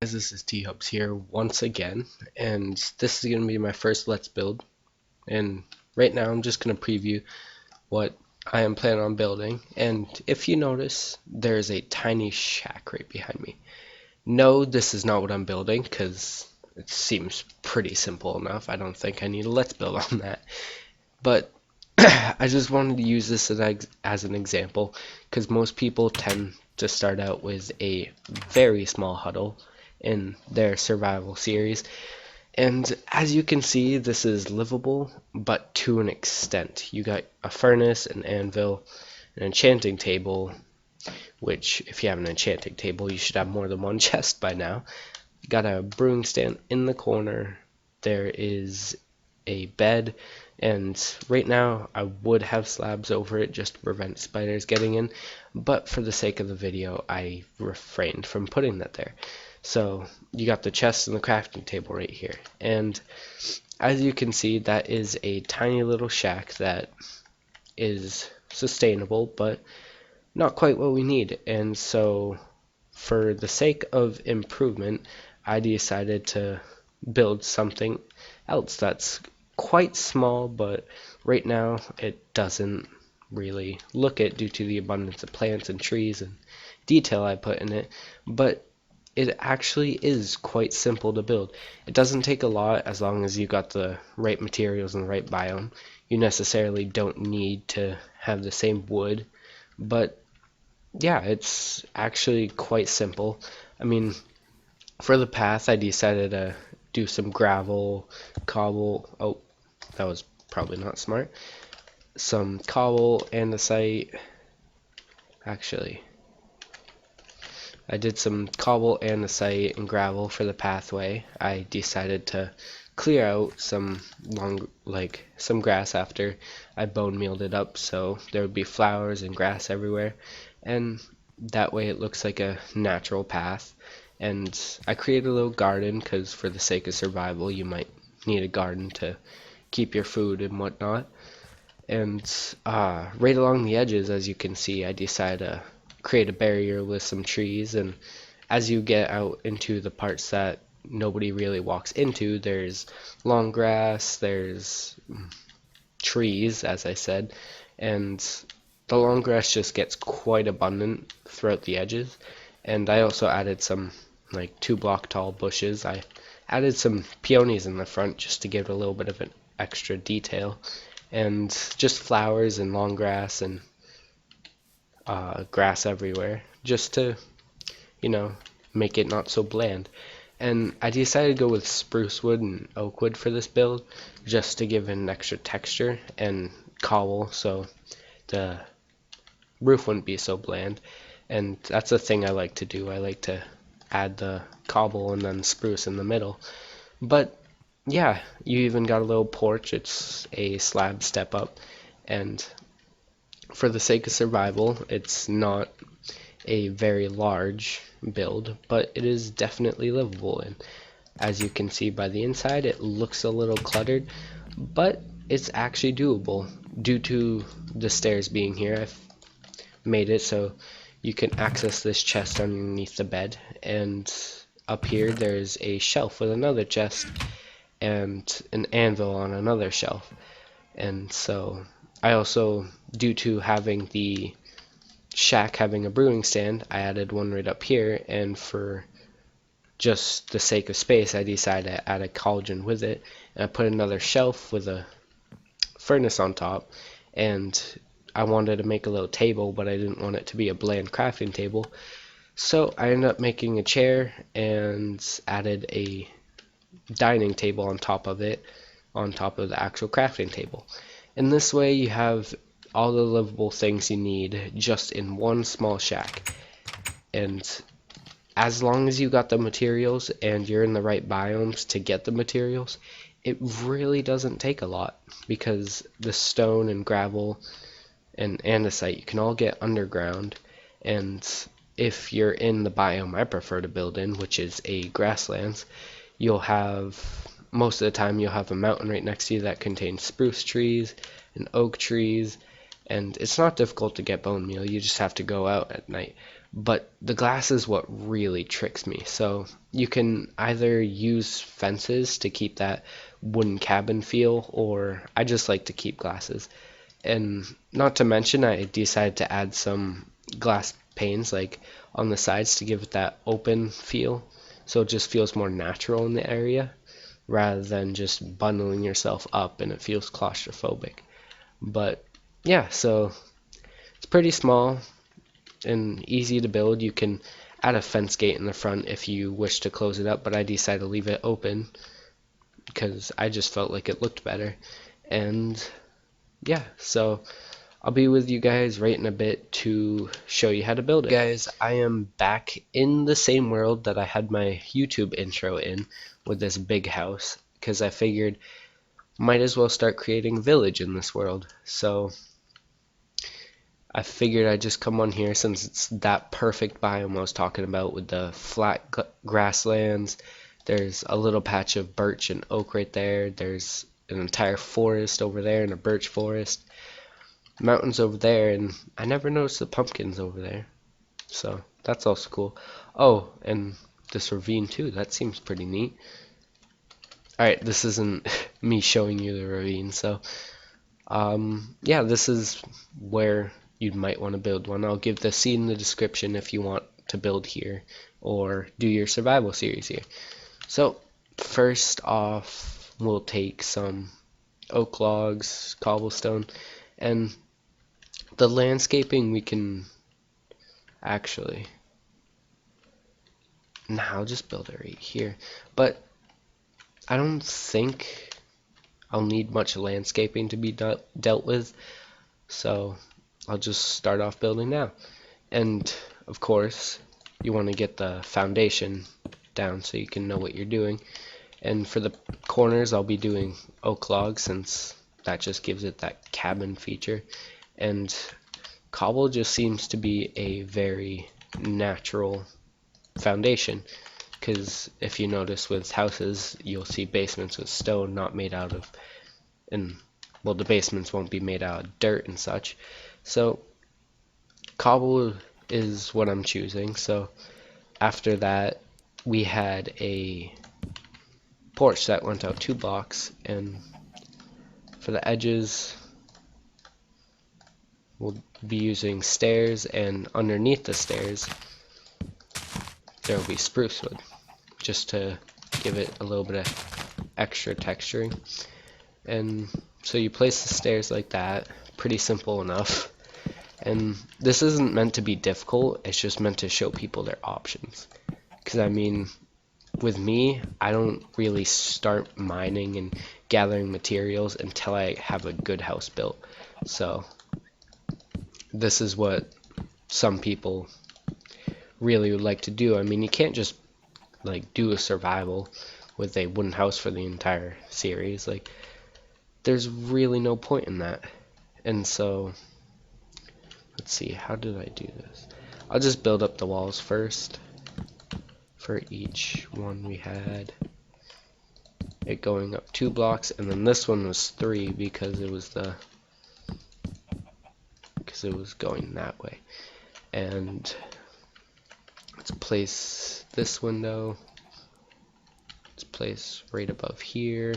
guys, this is T-Hubs here once again, and this is going to be my first Let's Build. And right now I'm just going to preview what I am planning on building. And if you notice, there's a tiny shack right behind me. No, this is not what I'm building, because it seems pretty simple enough. I don't think I need a Let's Build on that. But I just wanted to use this as an example, because most people tend to start out with a very small huddle in their survival series, and as you can see, this is livable, but to an extent. You got a furnace, an anvil, an enchanting table, which if you have an enchanting table you should have more than one chest by now. You got a brewing stand in the corner, there is a bed, and right now I would have slabs over it just to prevent spiders getting in, but for the sake of the video I refrained from putting that there. So you got the chest and the crafting table right here, and as you can see, that is a tiny little shack that is sustainable but not quite what we need. And so for the sake of improvement, I decided to build something else that's quite small, but right now it doesn't really look it due to the abundance of plants and trees and detail I put in it, but it actually is quite simple to build. It doesn't take a lot as long as you got the right materials and the right biome. You necessarily don't need to have the same wood, but yeah, it's actually quite simple. I mean, for the path I decided to do some gravel, cobble. Oh, that was probably not smart. Some cobble, andesite. Actually, I did some cobble, andesite, and gravel for the pathway. I decided to clear out some some grass after I bone mealed it up, so there would be flowers and grass everywhere, and that way it looks like a natural path. And I created a little garden because for the sake of survival you might need a garden to keep your food and whatnot. And right along the edges, as you can see, I decided to create a barrier with some trees, and as you get out into the parts that nobody really walks into, there's long grass, there's trees, as I said, and the long grass just gets quite abundant throughout the edges. And I also added some 2-block tall bushes. I added some peonies in the front just to give it a little bit of an extra detail, and just flowers and long grass and grass everywhere just to, make it not so bland. And I decided to go with spruce wood and oak wood for this build just to give it an extra texture, and cobble so the roof wouldn't be so bland. And that's the thing I like to do. I like to add the cobble and then spruce in the middle. But yeah, you even got a little porch. It's a slab step up, and for the sake of survival, it's not a very large build, but it is definitely livable. And as you can see by the inside, it looks a little cluttered, but it's actually doable due to the stairs being here. I've made it so you can access this chest underneath the bed, and up here there's a shelf with another chest and an anvil on another shelf. And so I also, due to having the shack having a brewing stand, I added one right up here, and for just the sake of space I decided to add a cauldron with it, and I put another shelf with a furnace on top. And I wanted to make a little table, but I didn't want it to be a bland crafting table, so I ended up making a chair and added a dining table on top of it, on top of the actual crafting table. And this way you have all the livable things you need just in one small shack. And as long as you got the materials and you're in the right biomes to get the materials, it really doesn't take a lot, because the stone and gravel and andesite you can all get underground. And if you're in the biome I prefer to build in, which is a grasslands, you'll have, most of the time you'll have a mountain right next to you that contains spruce trees and oak trees, and it's not difficult to get bone meal. You just have to go out at night. but the glass is what really tricks me. So you can either use fences to keep that wooden cabin feel, or I just like to keep glasses. And not to mention, I decided to add some glass panes like on the sides to give it that open feel, so it just feels more natural in the area rather than just bundling yourself up and it feels claustrophobic. But yeah, so it's pretty small and easy to build. You can add a fence gate in the front if you wish to close it up, but I decided to leave it open because I just felt like it looked better. And yeah, so I'll be with you guys right in a bit to show you how to build it. Guys, I am back in the same world that I had my YouTube intro in with this big house, because I figured might as well start creating a village in this world. So I figured I'd just come on here since it's that perfect biome I was talking about with the flat grasslands. There's a little patch of birch and oak right there. There's an entire forest over there and a birch forest. Mountains over there, and I never noticed the pumpkins over there. So that's also cool. Oh, and this ravine too. That seems pretty neat. Alright, this isn't me showing you the ravine, so yeah, this is where you might want to build one. I'll give the seed in the description if you want to build here or do your survival series here. So first off, we'll take some oak logs, cobblestone, and the landscaping we can actually, I'll just build it right here. But I don't think I'll need much landscaping to be dealt with, so I'll just start off building now. And of course, you want to get the foundation down so you can know what you're doing. And for the corners, I'll be doing oak logs since that just gives it that cabin feature. And cobble just seems to be a very natural foundation, because if you notice with houses, you'll see basements with stone not made out of, and well, the basements won't be made out of dirt and such. So cobble is what I'm choosing. So after that, we had a porch that went out 2 blocks, and for the edges we'll be using stairs, and underneath the stairs there will be spruce wood, just to give it a little bit of extra texturing. And so you place the stairs like that, pretty simple enough. And this isn't meant to be difficult, it's just meant to show people their options. Because I mean, with me, I don't really start mining and gathering materials until I have a good house built. So this is what some people really would like to do. I mean, you can't just like do a survival with a wooden house for the entire series. Like, there's really no point in that. And so let's see, how did I do this? I'll just build up the walls first. For each one we had it going up 2 blocks, and then this one was 3 because it was going that way. And let's place this window, let's place right above here.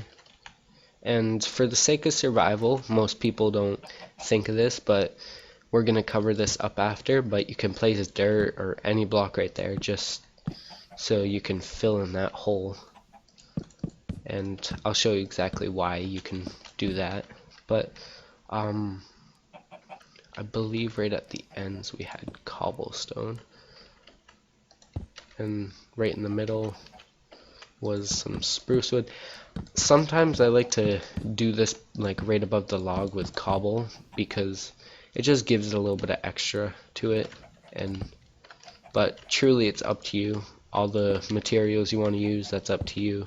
And for the sake of survival, most people don't think of this, but we're gonna cover this up after, but you can place dirt or any block right there just so you can fill in that hole. And I'll show you exactly why you can do that. But I believe right at the ends we had cobblestone, and right in the middle was some spruce wood. Sometimes I like to do this like right above the log with cobble because it just gives it a little bit of extra to it. But truly it's up to you. All the materials you want to use, that's up to you.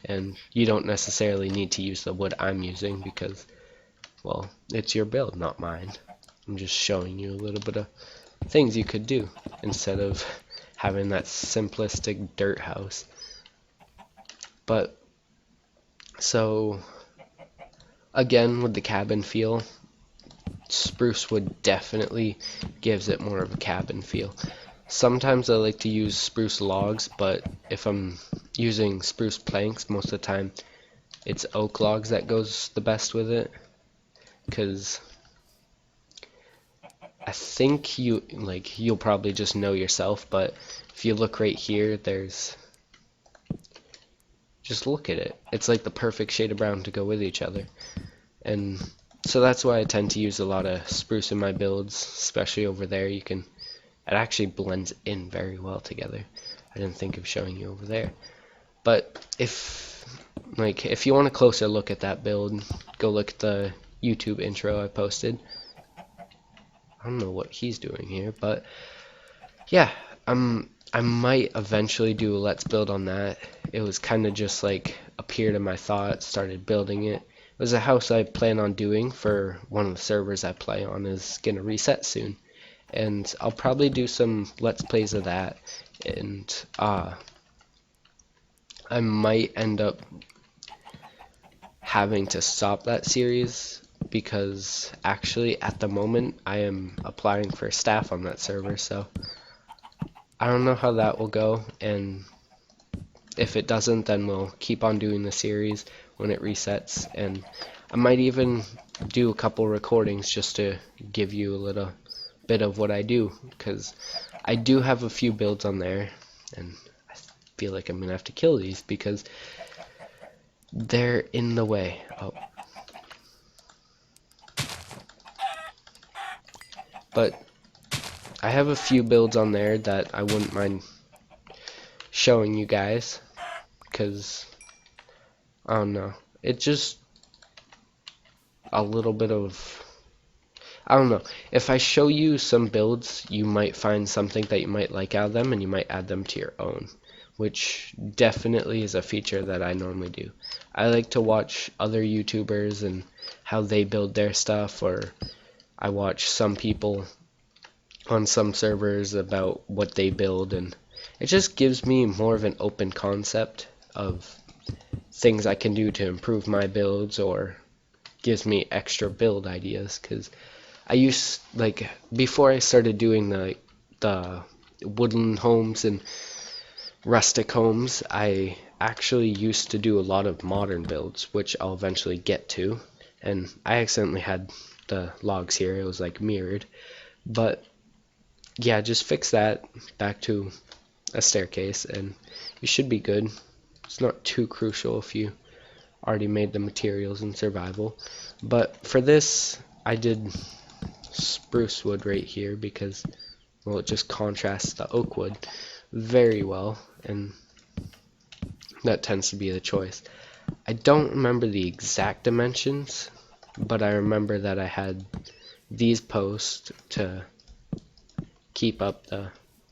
And you don't necessarily need to use the wood I'm using because, well, it's your build, not mine. I'm just showing you a little bit of things you could do instead of having that simplistic dirt house. But so again, with the cabin feel, spruce wood definitely gives it more of a cabin feel. Sometimes I like to use spruce logs, but if I'm using spruce planks, most of the time it's oak logs that goes the best with it, because I think you'll probably just know yourself, but if you look right here, just look at it. It's like the perfect shade of brown to go with each other. And so that's why I tend to use a lot of spruce in my builds, especially over there. It actually blends in very well together. I didn't think of showing you over there. But if you want a closer look at that build, go look at the YouTube intro I posted. I don't know what he's doing here, but yeah, I might eventually do a let's build on that. It was kind of just like appeared in my thoughts, started building it. It was a house I plan on doing for one of the servers I play on is gonna reset soon, and I'll probably do some let's plays of that, and I might end up having to stop that series because actually at the moment I am applying for staff on that server, so I don't know how that will go, and if it doesn't, then we'll keep on doing the series when it resets, and I might even do a couple recordings just to give you a little bit of what I do, because I do have a few builds on there, and I feel like I'm gonna have to kill these because they're in the way. Oh. But I have a few builds on there that I wouldn't mind showing you guys, because I don't know, it's just a little bit of, I don't know, if I show you some builds you might find something that you might like out of them and you might add them to your own, which definitely is a feature that I normally do. I like to watch other YouTubers and how they build their stuff, or I watch some people on some servers about what they build, and it just gives me more of an open concept of things I can do to improve my builds, or gives me extra build ideas, because I used, like, before I started doing the woodland homes and rustic homes, I actually used to do a lot of modern builds, which I'll eventually get to, and I accidentally had the logs here, it was like mirrored, but yeah, just fix that back to a staircase and you should be good. It's not too crucial if you already made the materials in survival, but for this I did spruce wood right here because, well, it just contrasts the oak wood very well, and that tends to be the choice. I don't remember the exact dimensions, but I remember that I had these posts to keep up the,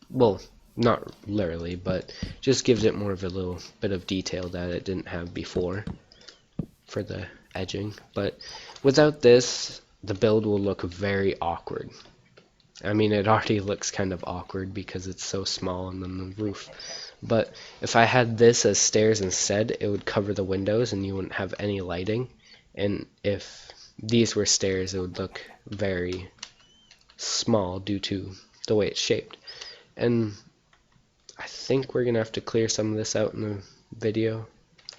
well, not literally, but just gives it more of a little bit of detail that it didn't have before for the edging. But without this, the build will look very awkward. I mean, it already looks kind of awkward because it's so small and then the roof. But if I had this as stairs instead, it would cover the windows and you wouldn't have any lighting. And if these were stairs, it would look very small due to the way it's shaped. And I think we're gonna have to clear some of this out in the video.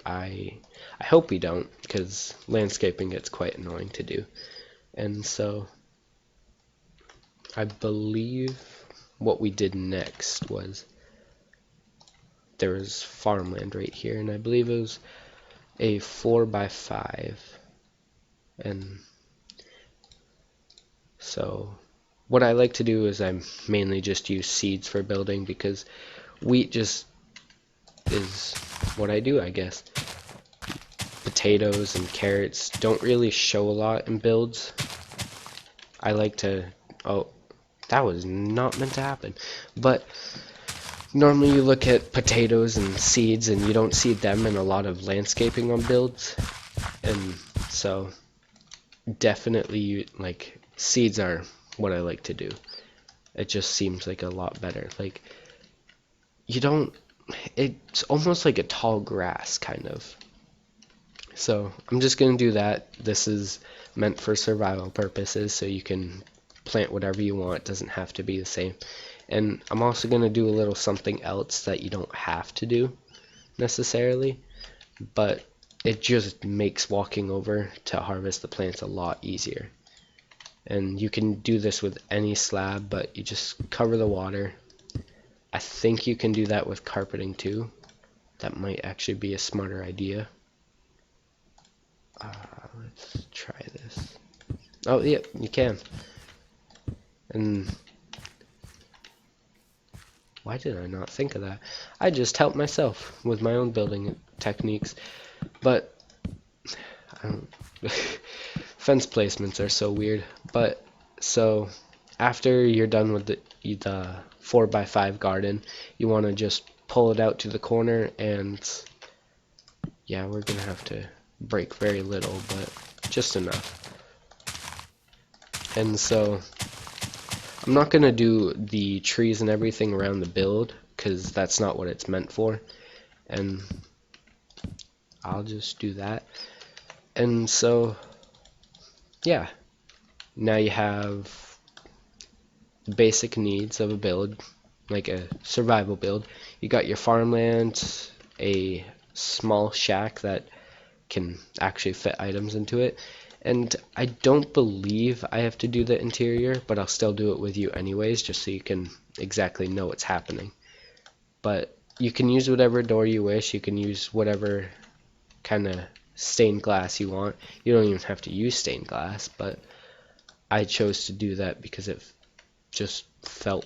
I hope we don't, because landscaping gets quite annoying to do. And so I believe what we did next was, there was farmland right here, and I believe it was a 4x5, and so what I like to do is I mainly just use seeds for building, because wheat just is what I do, I guess. Potatoes and carrots don't really show a lot in builds. I like to, oh, that was not meant to happen, but normally you look at potatoes and seeds and you don't see them in a lot of landscaping on builds, and so definitely like seeds are what I like to do. It just seems like a lot better. Like, you don't, it's almost like a tall grass kind of. So I'm just gonna do that. This is meant for survival purposes, so you can plant whatever you want. It doesn't have to be the same. And I'm also going to do a little something else that you don't have to do necessarily, but it just makes walking over to harvest the plants a lot easier. And you can do this with any slab, but you just cover the water. I think you can do that with carpeting too. That might actually be a smarter idea. Let's try this. Oh, yeah, you can. And why did I not think of that? I just helped myself with my own building techniques. But I don't fence placements are so weird. But so after you're done with the 4x5 garden, you want to just pull it out to the corner, and yeah, we're gonna have to break very little, but just enough. And so I'm not gonna do the trees and everything around the build because that's not what it's meant for, and I'll just do that. And so yeah, now you have the basic needs of a build, like a survival build. You got your farmland, a small shack that can actually fit items into it, and I don't believe I have to do the interior, but I'll still do it with you anyways, just so you can exactly know what's happening. But you can use whatever door you wish, you can use whatever kind of stained glass you want. You don't even have to use stained glass, but I chose to do that because it just felt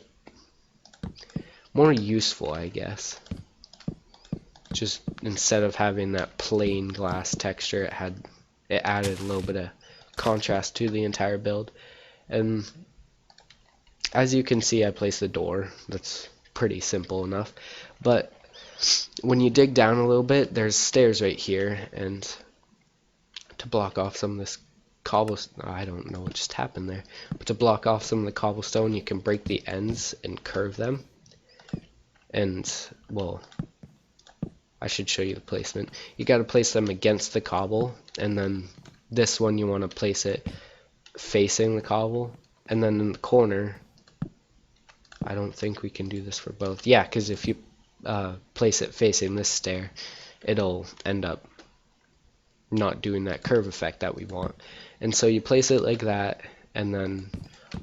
more useful, I guess. Just instead of having that plain glass texture, it added a little bit of contrast to the entire build. And as you can see, I placed the door. That's pretty simple enough. But when you dig down a little bit, there's stairs right here, and to block off some of this cobblestone, I don't know what just happened there, but to block off some of the cobblestone, you can break the ends and curve them. And well, I should show you the placement. You got to place them against the cobble, and then this one you want to place it facing the cobble, and then in the corner, I don't think we can do this for both. Yeah, because if you place it facing this stair, it'll end up not doing that curve effect that we want. And so you place it like that, and then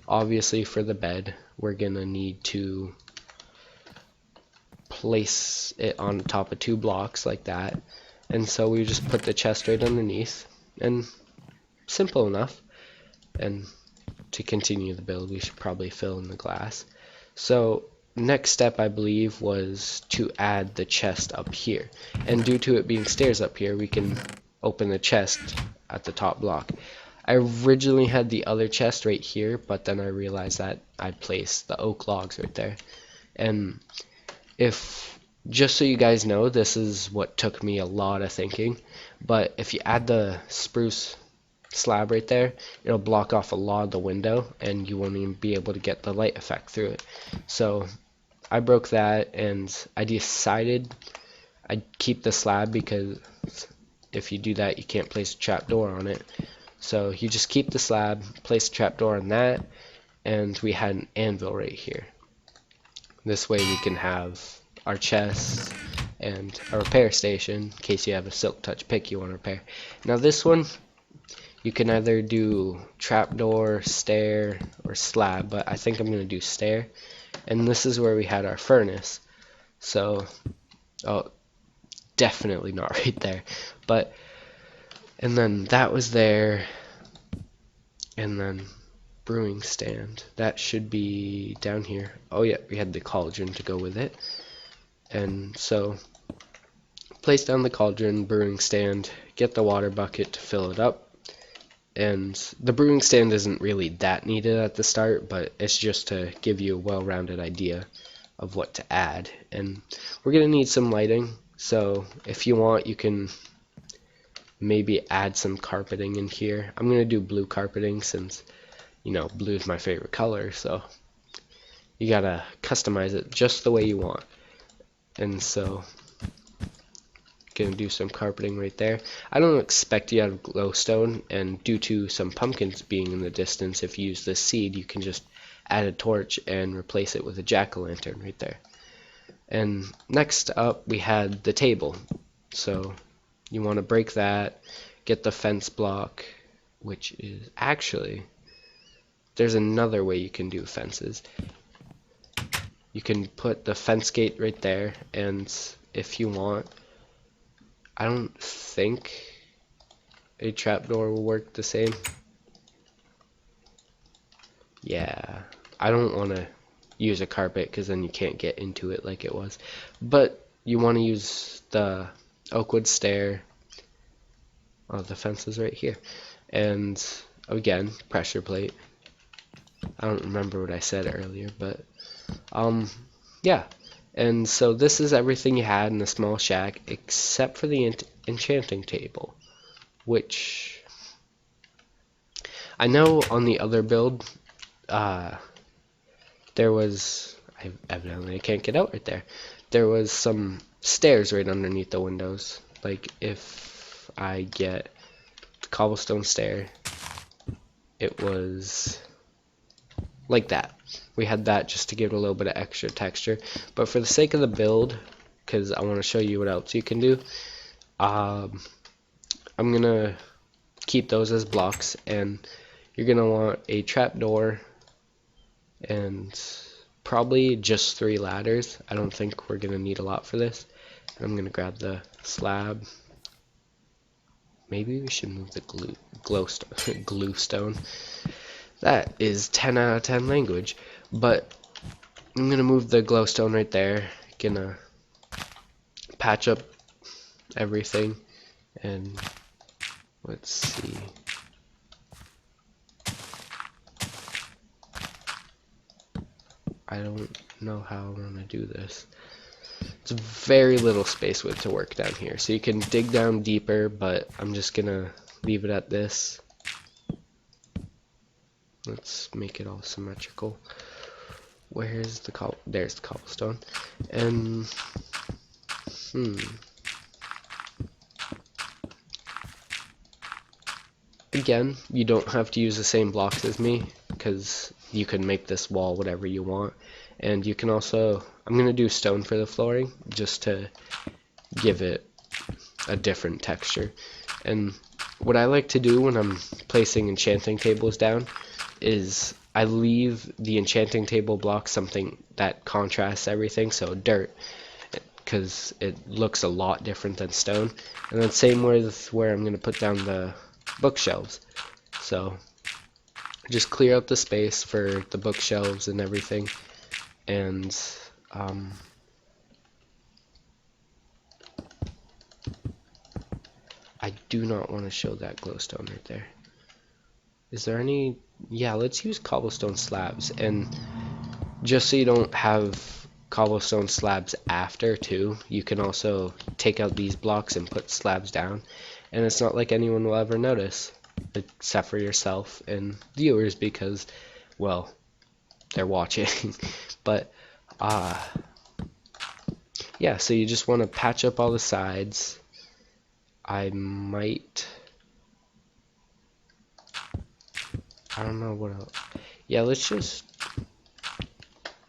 obviously for the bed, we're gonna need to place it on top of 2 blocks like that. And so we just put the chest right underneath, and simple enough. And to continue the build, we should probably fill in the glass. So next step, I believe, was to add the chest up here, and due to it being stairs up here, we can open the chest at the top block. I originally had the other chest right here, but then I realized that I placed the oak logs right there. And just so you guys know, this is what took me a lot of thinking, but if you add the spruce slab right there, it'll block off a lot of the window, and you won't even be able to get the light effect through it. So I broke that, and I decided I'd keep the slab, because if you do that, you can't place a trapdoor on it. So you just keep the slab, place a trapdoor on that, and we had an anvil right here. This way we can have our chest and a repair station in case you have a silk touch pick you want to repair. Now this one, you can either do trapdoor, stair, or slab, but I think I'm going to do stair. And this is where we had our furnace. So, oh, definitely not right there. But, and then that was there. And then brewing stand. That should be down here. Oh yeah, we had the cauldron to go with it. And so, place down the cauldron, brewing stand, get the water bucket to fill it up. And the brewing stand isn't really that needed at the start, but it's just to give you a well-rounded idea of what to add. And we're going to need some lighting, so if you want, you can maybe add some carpeting in here. I'm going to do blue carpeting since, you know, blue is my favorite color, so you got to customize it just the way you want. And so, gonna do some carpeting right there. I don't expect you to have glowstone, and due to some pumpkins being in the distance, if you use this seed, you can just add a torch and replace it with a jack-o'-lantern right there. And next up we had the table. So you want to break that, get the fence block, which is actually, there's another way you can do fences. You can put the fence gate right there, and if you want, I don't think a trapdoor will work the same. Yeah, I don't want to use a carpet because then you can't get into it like it was. But you want to use the oakwood stair. Oh, the fence is right here. And again, pressure plate. I don't remember what I said earlier, but yeah. And so this is everything you had in the small shack except for the enchanting table, which I know on the other build there was, evidently I can't get out right there. There was some stairs right underneath the windows. Like if I get the cobblestone stair, it was like that. We had that just to give it a little bit of extra texture. But for the sake of the build, because I want to show you what else you can do, I'm gonna keep those as blocks, and you're gonna want a trapdoor and probably just 3 ladders. I don't think we're gonna need a lot for this. I'm gonna grab the slab. Maybe we should move the glue stone. That is 10 out of 10 language. But I'm gonna move the glowstone right there. Gonna patch up everything, and let's see. I don't know how I'm gonna do this. It's very little space width to work down here, so you can dig down deeper, but I'm just gonna leave it at this. Let's make it all symmetrical. Where's the there's the cobblestone. And again, you don't have to use the same blocks as me, because you can make this wall whatever you want. And you can also, I'm gonna do stone for the flooring just to give it a different texture. And what I like to do when I'm placing enchanting tables down is I leave the enchanting table block something that contrasts everything, so dirt, because it looks a lot different than stone. And then same with where I'm going to put down the bookshelves. So just clear out the space for the bookshelves and everything. And I do not want to show that glowstone right there. Is there any? Yeah, let's use cobblestone slabs. And just so you don't have cobblestone slabs after too, you can also take out these blocks and put slabs down, and it's not like anyone will ever notice except for yourself and viewers, because, well, they're watching. But yeah, so you just want to patch up all the sides. I don't know what else. Yeah, let's just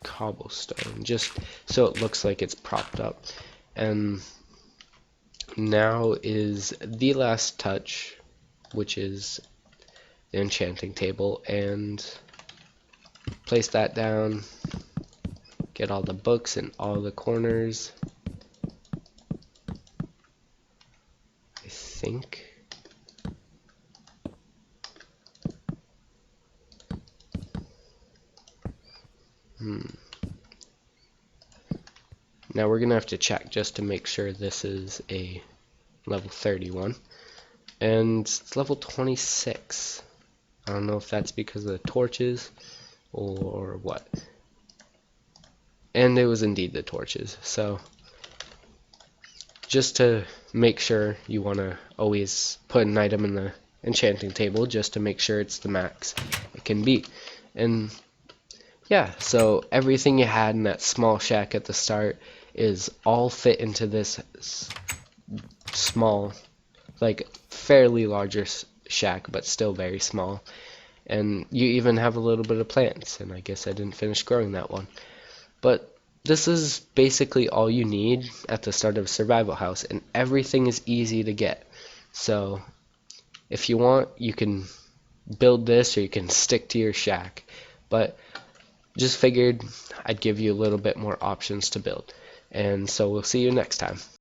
cobblestone, just so it looks like it's propped up. And now is the last touch, which is the enchanting table, and place that down. Get all the books in all the corners. I think. Now we're gonna have to check just to make sure this is a level 31, and it's level 26. I don't know if that's because of the torches or what. And it was indeed the torches. So just to make sure, you want to always put an item in the enchanting table just to make sure it's the max it can be. And yeah, so everything you had in that small shack at the start is all fit into this small, like fairly larger shack, but still very small. And you even have a little bit of plants, and I guess I didn't finish growing that one. But this is basically all you need at the start of a survival house, and everything is easy to get. So if you want, you can build this or you can stick to your shack. But just figured I'd give you a little bit more options to build. And so we'll see you next time.